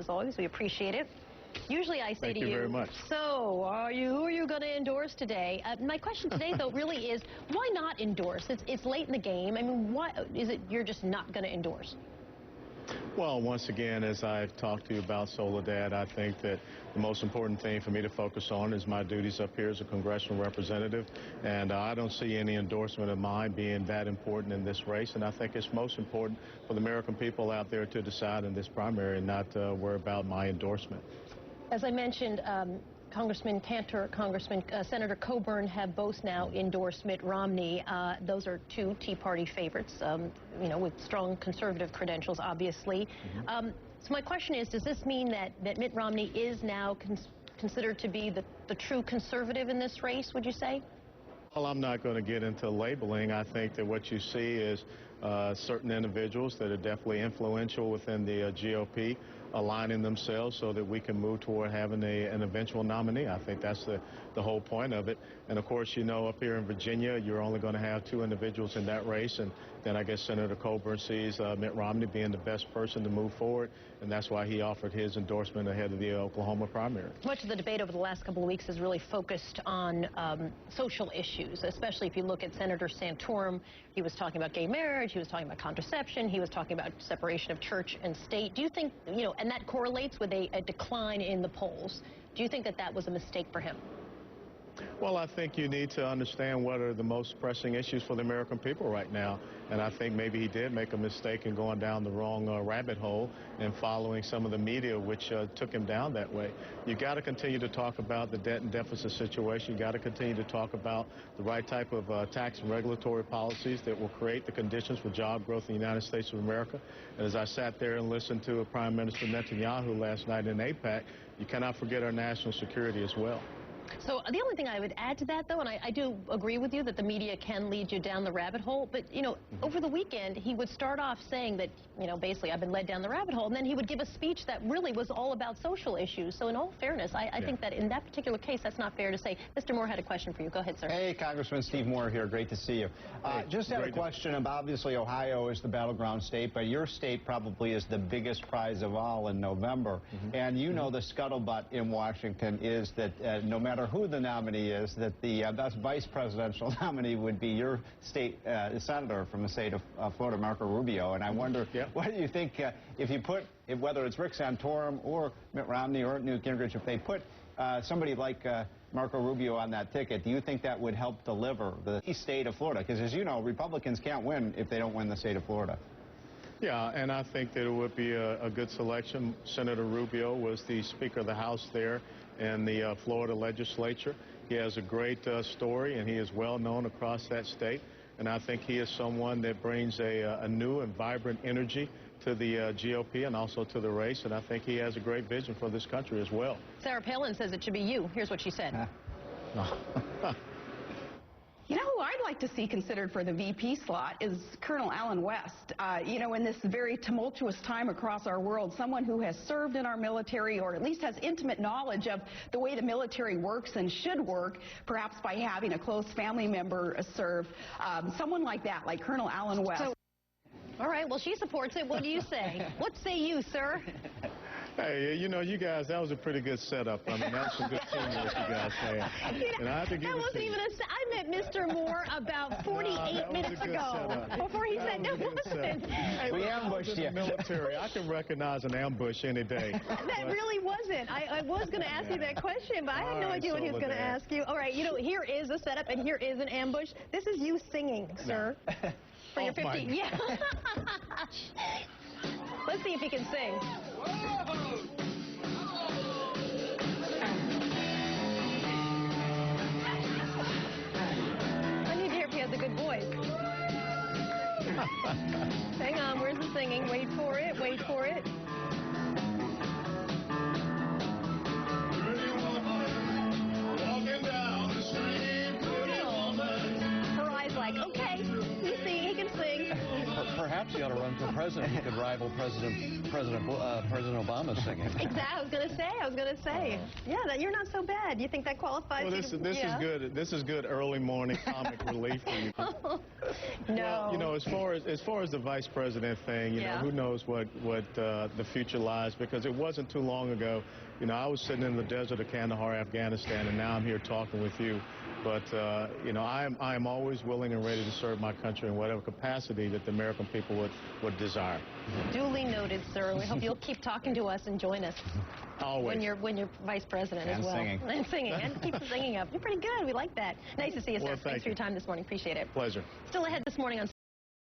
as always. We appreciate it. Usually I say to you, very much. So, who are you going to endorse today? My question today, though, really is, why not endorse? It's late in the game. I mean, why is it you're just not going to endorse? Well, once again, as I've talked to you about Soledad, I think that the most important thing for me to focus on is my duties up here as a congressional representative, and I don't see any endorsement of mine being that important in this race, and I think it's most important for the American people out there to decide in this primary and not worry about my endorsement. As I mentioned, Congressman Cantor, Senator Coburn have both now endorsed Mitt Romney. Those are two Tea Party favorites, you know, with strong conservative credentials, obviously. So my question is, does this mean that Mitt Romney is now considered to be the true conservative in this race, would you say? Well, I'm not going to get into labeling. I think that what you see is certain individuals that are definitely influential within the GOP aligning themselves so that we can move toward having an eventual nominee. I think that's the whole point of it. And, of course, you know, up here in Virginia, you're only going to have two individuals in that race. And then I guess Senator Coburn sees Mitt Romney being the best person to move forward, and that's why he offered his endorsement ahead of the Oklahoma primary. Much of the debate over the last couple of weeks has really focused on social issues, especially if you look at Senator Santorum. He was talking about gay marriage, he was talking about contraception, he was talking about separation of church and state. Do you think, you know, and that correlates with a decline in the polls. Do you think that that was a mistake for him? Well, I think you need to understand what are the most pressing issues for the American people right now. And I think maybe he did make a mistake in going down the wrong rabbit hole and following some of the media, which took him down that way. You got to continue to talk about the debt and deficit situation. You got to continue to talk about the right type of tax and regulatory policies that will create the conditions for job growth in the United States of America. And as I sat there and listened to Prime Minister Netanyahu last night in AIPAC, you cannot forget our national security as well. So the only thing I would add to that, though, and I do agree with you that the media can lead you down the rabbit hole, but, you know, over the weekend, he would start off saying that, you know, basically, I've been led down the rabbit hole, and then he would give a speech that really was all about social issues. So in all fairness, I think that in that particular case, that's not fair to say. Mr. Moore had a question for you. Go ahead, sir. Hey, Congressman Steve Moore here. Great to see you. Just had a question about, obviously, Ohio is the battleground state, but your state probably is the biggest prize of all in November. And you know the scuttlebutt in Washington is that no matter who the nominee is, that the best vice presidential nominee would be your state senator from the state of Florida, Marco Rubio. And I wonder, what do you think if you put, whether it's Rick Santorum or Mitt Romney or Newt Gingrich, if they put somebody like Marco Rubio on that ticket, do you think that would help deliver the state of Florida? Because as you know, Republicans can't win if they don't win the state of Florida. Yeah, and I think that it would be a good selection. Senator Rubio was the Speaker of the House there in the Florida legislature. He has a great story, and he is well known across that state. And I think he is someone that brings a new and vibrant energy to the GOP and also to the race. And I think he has a great vision for this country as well. Sarah Palin says it should be you. Here's what she said. You know who I'd like to see considered for the VP slot is Colonel Allen West. You know, in this very tumultuous time across our world, someone who has served in our military or at least has intimate knowledge of the way the military works and should work, perhaps by having a close family member serve. Someone like that, like Colonel Allen West. All right, well, she supports it. What do you say? What say you, sir? Hey, you know, you guys, that was a pretty good setup. I mean, that's some good teamwork you guys had. And I have to give that it wasn't to you. even I met Mr. Moore about 48 minutes ago. Before he said, no, it wasn't. Hey, we ambushed you. Military, I can recognize an ambush any day. That really wasn't. I was going to ask you that question, but I had no idea what he was going to ask you. All right, you know, here is a setup, and here is an ambush. This is you singing, sir. No. For your 50. Yeah. Let's see if he can sing. I need to hear if he has a good voice. Hang on, where's the singing? Wait for it, wait for it. Walking down the street, pretty woman. Her eyes like, okay, he can sing. Perhaps he ought to run for president. He could rival President President Obama singing. Exactly. I was gonna say. Yeah, you're not so bad. You think that qualifies? Well, this is good. This is good early morning comic relief for you. No. Well, you know, as far as the vice president thing, you know, who knows what the future lies, because it wasn't too long ago. You know, I was sitting in the desert of Kandahar, Afghanistan, and now I'm here talking with you. But, you know, I am always willing and ready to serve my country in whatever capacity that the American people would desire. Duly noted, sir. We hope you'll keep talking to us and join us. Always. When you're vice president as well. Singing. And singing. And keep the singing up. You're pretty good. We like that. Nice to see you, sir. Well, Thanks for your time this morning. Appreciate it. Pleasure. Still ahead this morning on